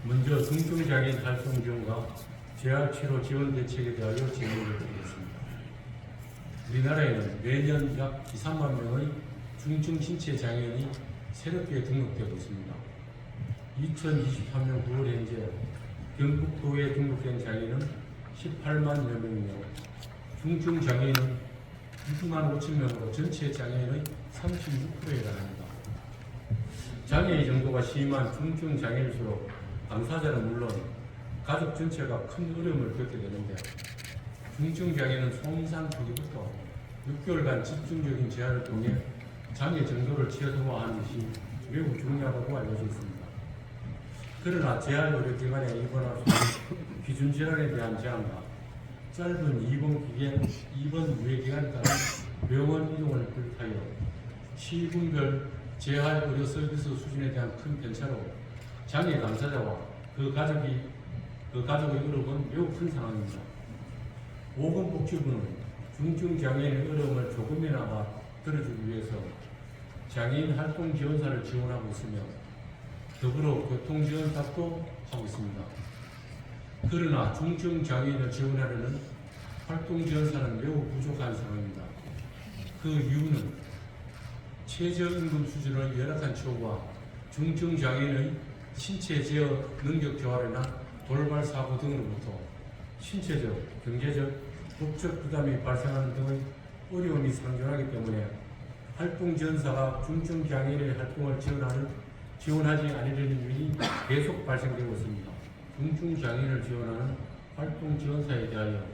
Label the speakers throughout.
Speaker 1: 먼저 중증장애인 활동 지원과 재활치료 지원 대책에 대하여 질문을 드리겠습니다. 우리나라에는 매년 약 2, 3만 명의 중증 신체 장애인이 새롭게 등록되고 있습니다. 2023년 9월 현재 경북도에 등록된 장애인은 18만여 명이며 중증 장애인은 6만 5천 명으로 전체 장애인의 36%에 달합니다. 장애의 정도가 심한 중증 장애일수록 당사자는 물론 가족 전체가 큰 어려움을 겪게 되는데, 중증 장애는 손상 초기부터 6개월간 집중적인 재활을 통해 장애 정도를 최소화하는 것이 매우 중요하다고 알려져 있습니다. 그러나 재활의료기관에 입원할 수 있는 기준 질환에 대한 제한과 짧은 입원 유예 기간에 따른 병원 이동을 비롯하여 시군별 재활의료 서비스 수준에 대한 큰 편차로 장애 당사자와 그 가족의 어려움은 매우 큰 상황입니다. 보건복지부는 중증 장애인의 어려움을 조금이나마 들어주기 위해서 장애인 활동 지원사를 지원하고 있으며 더불어 교통 지원 사업도 하고 있습니다. 그러나 중증 장애인을 지원하려는 활동 지원사는 매우 부족한 상황입니다. 그 이유는 최저임금 수준의 열악한 처우와 중증 장애인의 신체 제어 능력 저하나 돌발 사고 등으로부터 신체적, 경제적, 법적 부담이 발생하는 등의 어려움이 상존하기 때문에 활동 지원사가 중증 장애인의 활동을 지원하지 않으려는 일이 계속 발생되고 있습니다. 중증 장애인을 지원하는 활동 지원사에 대하여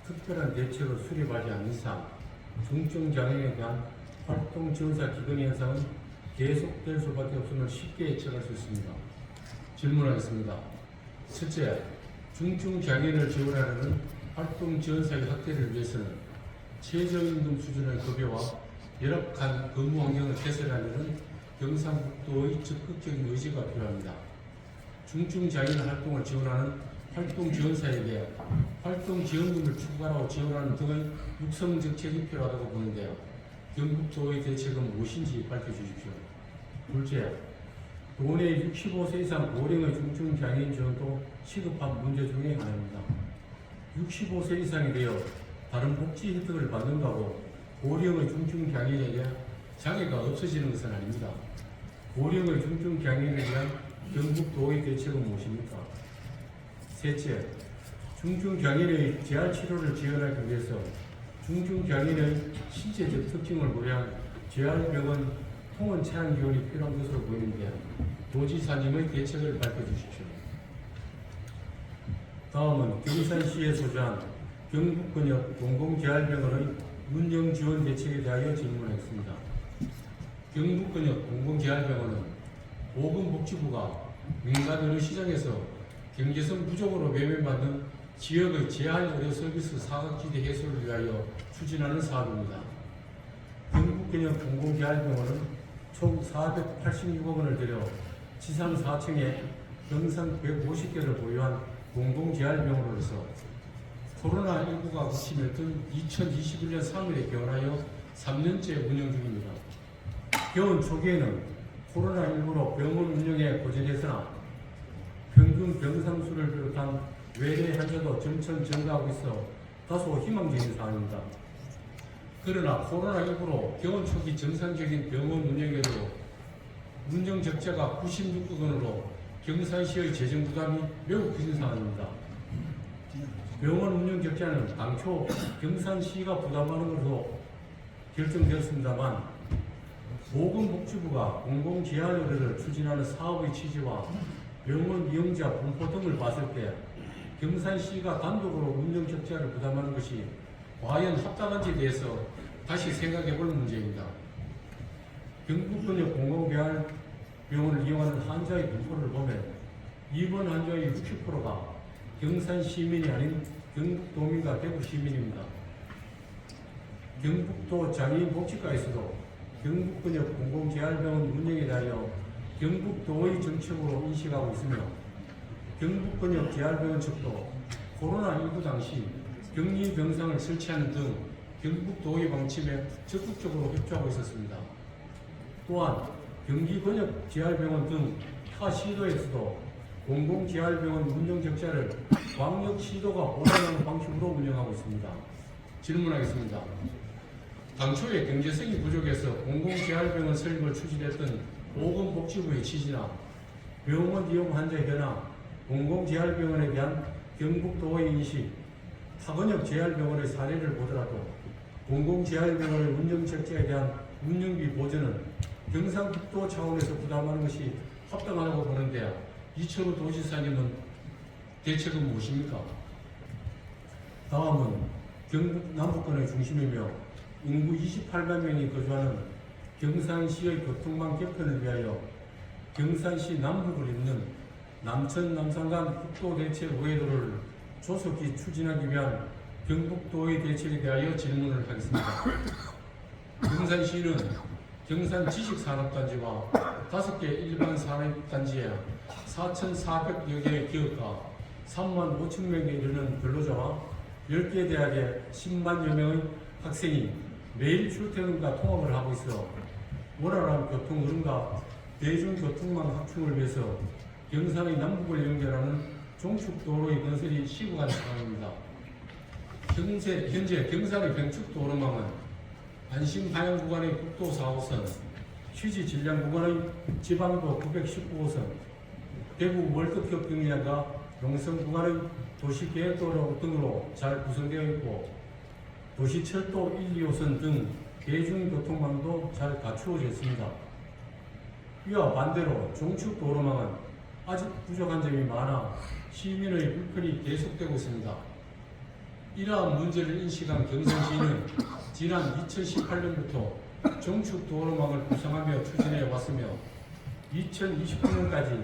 Speaker 1: 특별한 대책을 수립하지 않는 이상 중증 장애인에 대한 활동 지원사 기근 현상은 계속될 수밖에 없음을 쉽게 예측할 수 있습니다. 질문하겠습니다. 첫째, 중증 장애인을 지원하려는 활동 지원사의 확대를 위해서는 최저임금 수준의 급여와 열악한 근무 환경을 개선하려는 경상북도의 적극적인 의지가 필요합니다. 중증 장애인 활동을 지원하는 활동 지원사에게 활동 지원금을 추가로 지원하는 등의 육성 정책이 필요하다고 보는데요. 경북도의 대책은 무엇인지 밝혀주십시오. 둘째, 도내 65세 이상 고령의 중증 장애인 지원도 시급한 문제 중에 하나입니다. 65세 이상이 되어 다른 복지 혜택을 받는다고 고령의 중증 장애인에게 장애가 없어지는 것은 아닙니다. 고령의 중증 장애인에 대한 경북도의 대책은 무엇입니까? 셋째, 중증 장애인의 재활 치료를 지원하기 위해서 중증 장애인의 신체적 특징을 고려한 재활병원 통원 체양 지원이 필요한 것으로 보이는데 도지사님의 대책을 밝혀주십시오. 다음은 경산시에 소재한 경북권역 공공재활병원의 운영 지원 대책에 대하여 질문하겠습니다. 경북권역 공공재활병원은 보건복지부가 민간 의료 시장에서 경제성 부족으로 외면받는 지역의 재활의료 서비스 사각지대 해소를 위하여 추진하는 사업입니다. 경북권역 공공재활병원은 총 486억 원을 들여 지상 4층에 병상 150개를 보유한 공공재활병원으로서 코로나19가 그치밀던 2021년 3월에 개원하여 3년째 운영 중입니다. 개원 초기에는 코로나19로 병원 운영에 고전했으나 평균 병상수를 비롯한 외래 환자도 점점 증가하고 있어 다소 희망적인 상황입니다. 그러나 코로나19로 개원 초기 정상적인 병원 운영에도 운영 적자가 96억 원으로 경산시의 재정 부담이 매우 큰 상황입니다. 병원 운영 적자는 당초 경산시가 부담하는 것으로 결정되었습니다만 보건복지부가 공공재활의료를 추진하는 사업의 취지와 병원 이용자 분포 등을 봤을 때 경산시가 단독으로 운영 적자를 부담하는 것이 과연 합당한지에 대해서 다시 생각해 볼 문제입니다. 경북권역 공공재활병원을 이용하는 환자의 분포를 보면 입원 환자의 60%가 경산 시민이 아닌 경북도민과 대구 시민입니다. 경북도 장애인복지과에서도 경북권역 공공재활병원 운영에 대하여 경북도의 정책으로 인식하고 있으며 경북권역 재활병원 측도 코로나19 당시 격리 병상을 설치하는 등 경북도의 방침에 적극적으로 협조하고 있었습니다. 또한 경기권역 재활병원 등 타 시도에서도 공공재활병원 운영 적자를 광역시도가 보완하는 방식으로 운영하고 있습니다. 질문하겠습니다. 당초에 경제성이 부족해서 공공재활병원 설립을 추진했던 보건복지부의 취지나 병원 이용 환자의 변화, 공공재활병원에 대한 경북도의 인식, 타건역 재활병원의 사례를 보더라도 공공재활병원의 운영 적자에 대한 운영비 보전은 경상북도 차원에서 부담하는 것이 합당하다고 보는데 이철우 도지사님은 대책은 무엇입니까? 다음은 경북 남부권의 중심이며 인구 28만 명이 거주하는 경산시의 교통망 개편을 위하여 경산시 남북을 잇는 남천 남산간 국도대책의회도를 조속히 추진하기 위한 경북도의 대책에 대하여 질문을 하겠습니다. 경산시는 경산 지식산업단지와 5개 일반 산업단지에 4,400여 개의 기업과 3만 5천 명에 이르는 근로자와 10개 대학의 10만여 명의 학생이 매일 출퇴근과 통학을 하고 있어 원활한 교통 흐름과 대중교통망 확충을 위해서 경산의 남북을 연결하는 종축도로의 건설이 시급한 상황입니다. 현재 경산의 병축도로망은 안심 하양 구간의 국도 4호선, 취지 질량 구간의 지방도 919호선, 대구 월드컵 경기장과 용성 구간의 도시계획도로 등으로 잘 구성되어 있고 도시철도 1, 2호선 등 대중교통망도 잘 갖추어져 있습니다. 이와 반대로 종축도로망은 아직 부족한 점이 많아 시민의 불편이 계속되고 있습니다. 이러한 문제를 인식한 경산시는 지난 2018년부터 종축도로망을 구성하며 추진해 왔으며 2029년까지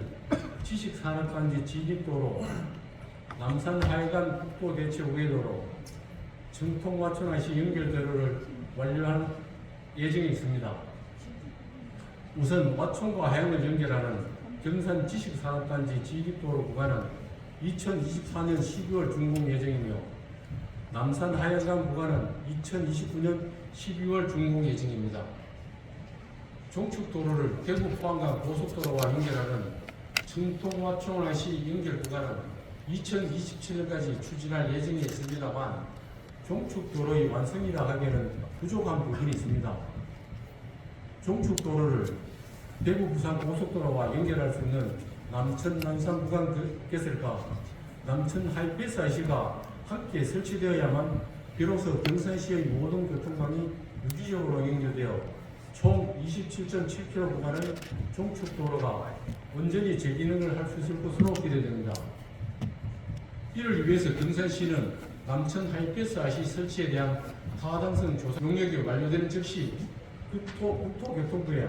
Speaker 1: 지식산업단지 진입도로, 남산하회간 국도대책의회도로, 청통화천IC 연결도로를 완료할 예정에 있습니다. 우선 화천과 하양을 연결하는 경산 지식산업단지 진입도로 구간은 2024년 12월 준공 예정이며 남산 하양간 구간은 2029년 12월 준공 예정입니다. 종축도로를 대구 포항간 고속도로와 연결하는 청통화천IC 연결 구간은 2027년까지 추진할 예정에 있습니다만 종축도로의 완성이라 하기에는 부족한 부분이 있습니다. 종축도로를 대구 부산 고속도로와 연결할 수 있는 남천 남산 구간 개설과 남천 하이패스 IC가 함께 설치되어야만 비로소 경산시의 모든 교통망이 유기적으로 연결되어 총 27.7km 구간의 종축도로가 온전히 재기능을 할 수 있을 것으로 기대됩니다. 이를 위해서 경산시는 남천 하이패스 IC 설치에 대한 타당성 조사 용역이 완료되는 즉시 국토교통부에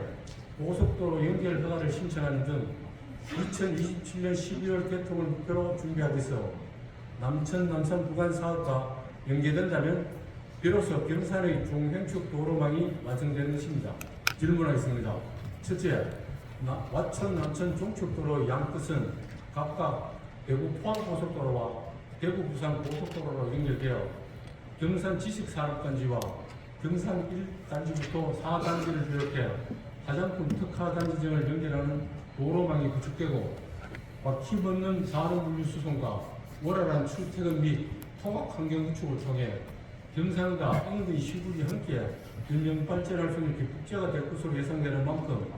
Speaker 1: 고속도로 연결 허가를 신청하는 등 2027년 12월 개통을 목표로 준비하고 있어 남천 남산 구간 사업과 연계된다면 비로소 경산의 중행축 도로망이 완성되는 것입니다. 질문하겠습니다. 첫째, 와천 남천 종축도로 양 끝은 각각 대구 포항고속도로와 대구 부산 고속도로로 연결되어 경산 지식산업단지와 경산 1단지부터 4단지를 비롯해 화장품 특화단지점을 연결하는 도로망이 구축되고 막힘없는 산업물류수송과 원활한 출퇴근 및 통학 환경 구축을 통해 경산과 인근 시군이 함께 균형 발전할 수 있는 국제가 될 것으로 예상되는 만큼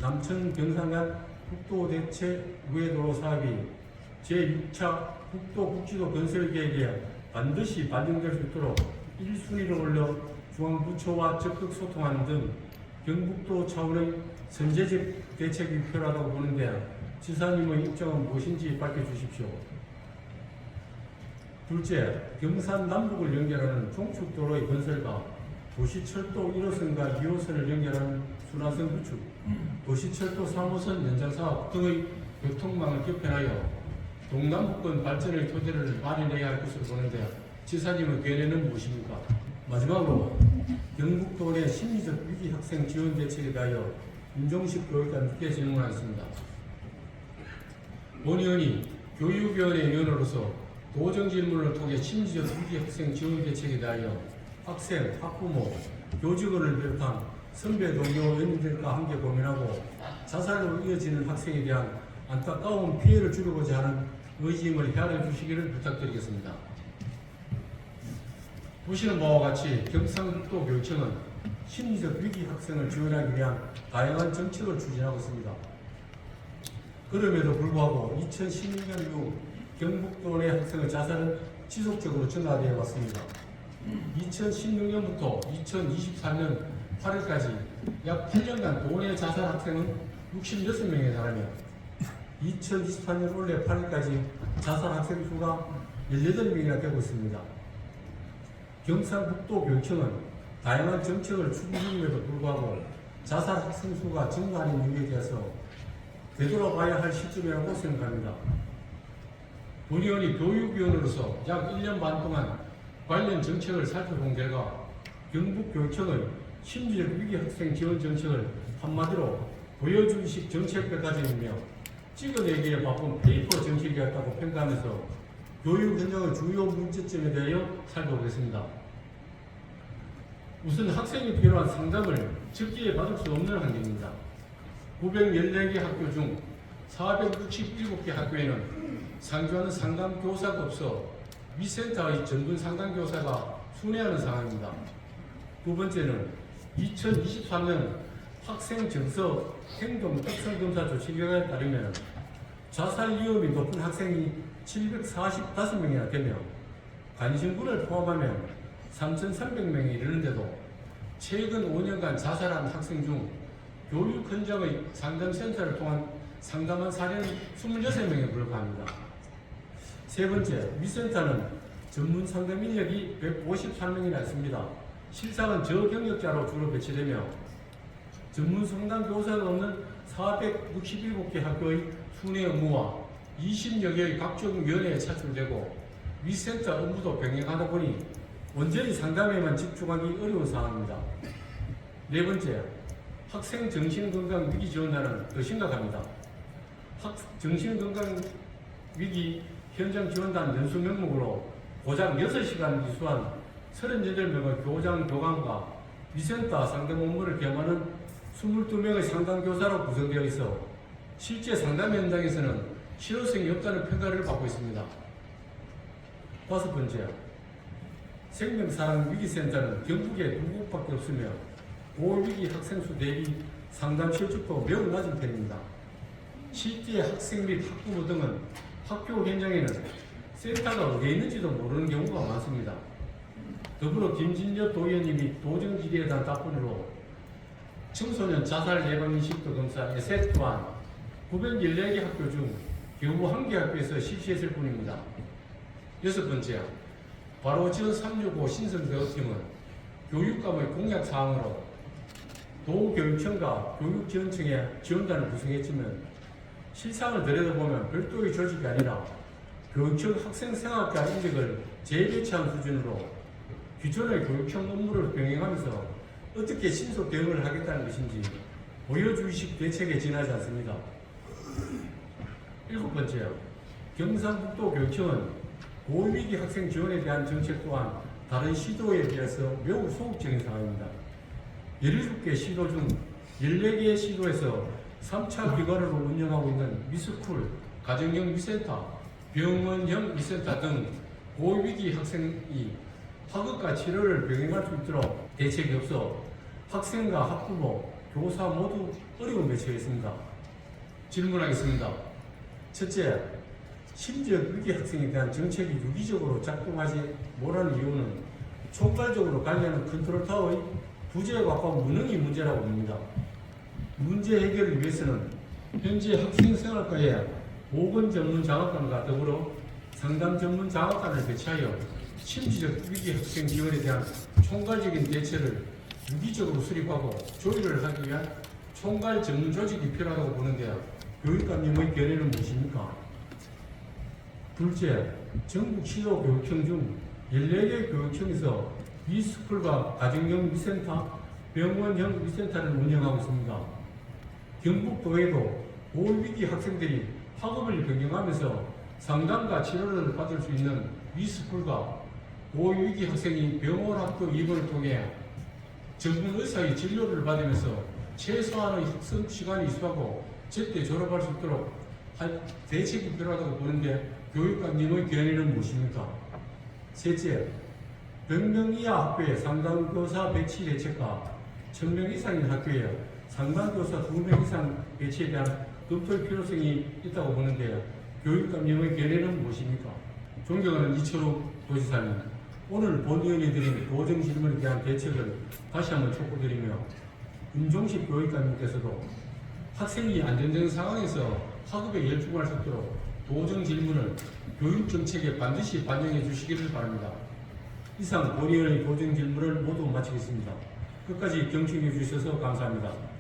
Speaker 1: 남천 경산 간 국도대책의회도로 사업이 제6차 국도국지도 건설 계획에 반드시 반영될 수 있도록 1순위로 올려 중앙부처와 적극 소통하는 등 경북도 차원의 선제적 대책이 필요하다고 보는데 지사님의 입장은 무엇인지 밝혀주십시오. 둘째, 경산 남북을 연결하는 종축도로의 건설과 도시철도 1호선과 2호선을 연결하는 순환선 구축, 도시철도 3호선 연장사업 등의 교통망을 개편하여 동남북권 발전의 토대를 마련해야 할 것으로 보는데 지사님의 견해는 무엇입니까? 마지막으로 경북도 내 심리적 위기 학생 지원 대책에 대하여 윤종식 교육감께 질문하겠습니다. 본 의원이 교육위원회 위원으로서 도정 질문을 통해 심리적 위기 학생 지원 대책에 대하여 학생, 학부모, 교직원을 비롯한 선배 동료 연인들과 함께 고민하고 자살로 이어지는 학생에 대한 안타까운 피해를 줄이고자 하는 의지임을 헤아려 주시기를 부탁드리겠습니다. 보시는 바와 같이 경상북도교육청은 심리적 위기 학생을 지원하기 위한 다양한 정책을 추진하고 있습니다. 그럼에도 불구하고 2016년 이후 경북도 내 학생의 자살은 지속적으로 증가되어 왔습니다. 2016년부터 2024년 8월까지 약 8년간 도내 자살 학생은 66명에 달하며 2024년 올해 8월까지 자살 학생 수가 18명이나 되고 있습니다. 경상북도교육청은 다양한 정책을 추진 중임에도 불구하고 자살 학생 수가 증가하는 이유에 대해서 되돌아봐야 할 시점이라고 생각합니다. 본의원이 교육위원으로서 약 1년 반 동안 관련 정책을 살펴본 결과 경북교육청의 심리적 위기 학생 지원 정책을 한마디로 보여주기식 정책백과점이며 찍어내기에 바쁜 페이퍼 정책이었다고 평가하면서 교육 현장의 주요 문제점에 대하여 살펴보겠습니다. 우선 학생이 필요한 상담을 적기에 받을 수 없는 환경입니다. 914개 학교 중 467개 학교에는 상주하는 상담교사가 없어 위센터의 전문 상담교사가 순회하는 상황입니다. 두 번째는 2023년 학생 정서 행동 특성검사 조치 결과에 따르면 자살 위험이 높은 학생이 745명이나 되며 관심군을 포함하면 3,300명에 이르는데도 최근 5년간 자살한 학생 중 교육 현장의 상담센터를 통한 상담한 사례는 26명에 불과합니다. 세 번째, 위센터는 전문 상담 인력이 153명이나 있습니다. 실상은 저경력자로 주로 배치되며 전문 상담 교사가 없는 467개 학교의 순회 업무와 20여 개의 각종 위원회에 차출되고 위센터 업무도 병행하다 보니 온전히 상담에만 집중하기 어려운 상황입니다. 네 번째, 학생 정신건강 위기 지원단은 더 심각합니다. 정신건강 위기 현장 지원단 연수 명목으로 고작 6시간 이수한 38명의 교장, 교관과 위센터 상담 업무를 겸하는 22명의 상담교사로 구성되어 있어 실제 상담 현장에서는 실효성이 없다는 평가를 받고 있습니다. 다섯 번째, 생명사랑위기센터는 경북에 2곳밖에 없으며 고위기 학생 수 대비 상담 실적도 매우 낮은 편입니다. 실제 학생 및 학부모 등은 학교 현장에는 센터가 어디에 있는지도 모르는 경우가 많습니다. 더불어 김진엽 도의원님이 도정지리에 대한 답변으로 청소년 자살 예방인식도 검사 에셋 또한 914개 학교 중 겨우 1개 학교에서 실시했을 뿐입니다. 여섯 번째, 바로 지원 365 신성대우팀은 교육감의 공약 사항으로 도교육청과 교육지원청의 지원단을 구성했지만 실상을 들여다보면 별도의 조직이 아니라 교육청 학생생활과 인력을 재배치한 수준으로 기존의 교육청 업무를 병행하면서 어떻게 신속 대응을 하겠다는 것인지 보여주기식 대책에 지나지 않습니다. 일곱 번째, 경상북도 교육청은 고위기 학생 지원에 대한 정책 또한 다른 시도에 비해서 매우 소극적인 상황입니다. 17개 시도 중 14개의 시도에서 3차 기관으로 운영하고 있는 위스쿨, 가정형 위센터, 병원형 위센터 등 고위기 학생이 학업과 치료를 병행할 수 있도록 대책이 없어 학생과 학부모, 교사 모두 어려움에 처해 있습니다. 질문하겠습니다. 첫째, 심지역 위기 학생에 대한 정책이 유기적으로 작동하지 못하는 이유는 총괄적으로 관리하는 컨트롤타워의 부재에 가까운 무능이 문제라고 봅니다. 문제 해결을 위해서는 현재 학생생활과의 보건 전문 장학관과 더불어 상담 전문 장학관을 배치하여 심지적 위기 학생 지원에 대한 총괄적인 대책을 유기적으로 수립하고 조율을 하기 위한 총괄 전문 조직이 필요하다고 보는데 교육감님의 견해는 무엇입니까? 둘째, 전국 시도 교육청 중 14개 교육청에서 위스쿨과 가정형 위센터, 병원형 위센터를 운영하고 있습니다. 경북도에도 고위기 학생들이 학업을 변경하면서 상담과 치료를 받을 수 있는 위스쿨과 고위기 학생이 병원 학교 입원을 통해 전문 의사의 진료를 받으면서 최소한의 학습 시간을 이수하고 제때 졸업할 수 있도록 대책이 필요하다고 보는데 교육감님의 견해는 무엇입니까? 셋째, 100명 이하 학교에 상담교사 배치 대책과 1000명 이상인 학교에 상담교사 2명 이상 배치에 대한 검토할 필요성이 있다고 보는데 교육감님의 견해는 무엇입니까? 존경하는 이철우 도지사님, 오늘 본위원이 드린 도정 질문에 대한 대책을 다시 한번 촉구드리며 윤종식 교육감님께서도 학생이 안전적인 상황에서 학업에 열중할 수 있도록 도정 질문을 교육정책에 반드시 반영해 주시기를 바랍니다. 이상 본위원의 도정 질문을 모두 마치겠습니다. 끝까지 경청해 주셔서 감사합니다.